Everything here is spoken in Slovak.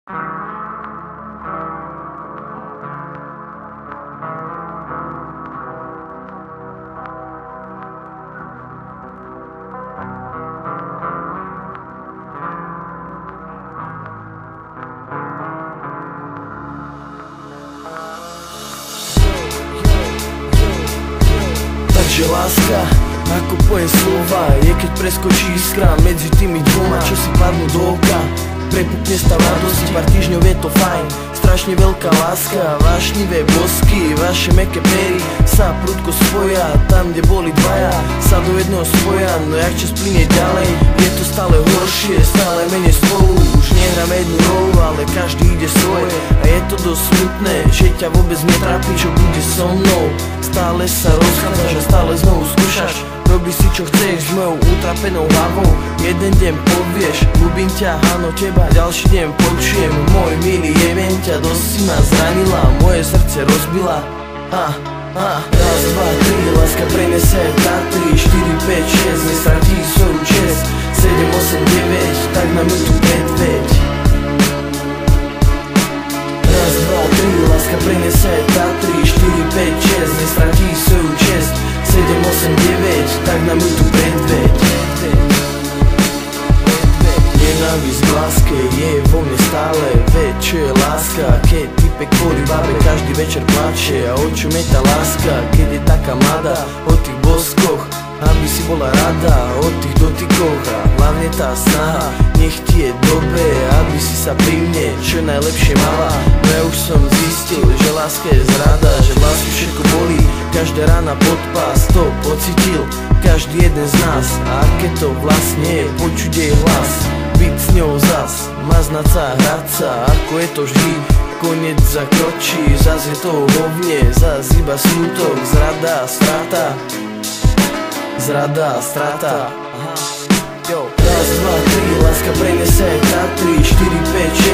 Takže láska, ako pojem slova, je keď preskočí iskra medzi tými dvoma, čo si padnú do oka. Prepukne stav radosti, pár týždňov je to fajn, strašne veľká láska, vášnivé bosky, vaše mäkké pery sa prudko spoja. Tam, kde boli dvaja, sa do jedného spoja, no jak čas plynie ďalej, je to stále horšie, stále menej spolu. Už nehráme jednu rolu, ale každý ide svoje a je to dosť smutné, že ťa vôbec netrápi, čo bude so mnou. Stále sa rozchádzaš a stále znovu skúšaš, robíš si čo chceš s mojou utrapenou hlavou. Jeden deň povieš, ľúbim ťa, áno teba, ďalší deň počujem, môj milý, jebem ťa, dosť si ma zranila, moje srdce rozbila. Raz, dva, tri, láska prenese na 3, 4, 5, 6, nestratí svoju čest. 7, 8, 9, tak na minútu predveď. Raz, dva, tri, láska prenese na 3, 4, 5, 6, nestratí svoju čest. 7, 8, 9, tak na minútu predveď. Nenávisť k láske je vo mne stále, veď čo je láska, keď typek kvôli babe každý večer plače. A o čom je tá láska, keď je taká mladá, o tých boskoch, aby si bola rada, o tých dotykoch a hlavne tá snaha, nech ti je dobre, aby si sa pri mne čo najlepšie mala. No ja už som zistil, že láska je zrada, že v lásku všetko bolí, každá rána pod pás to pocitil každý jeden z nás. A aké to vlastne je počuť jej hlas, byť s ňou zas, maznať sa, hrať sa, ako je to vždy. Koniec zakročí, zas je to hovne, zas iba smutok, zrada a strata. Zrada a strata. Raz, dva, tri, láska prenese na 3, 4, 5,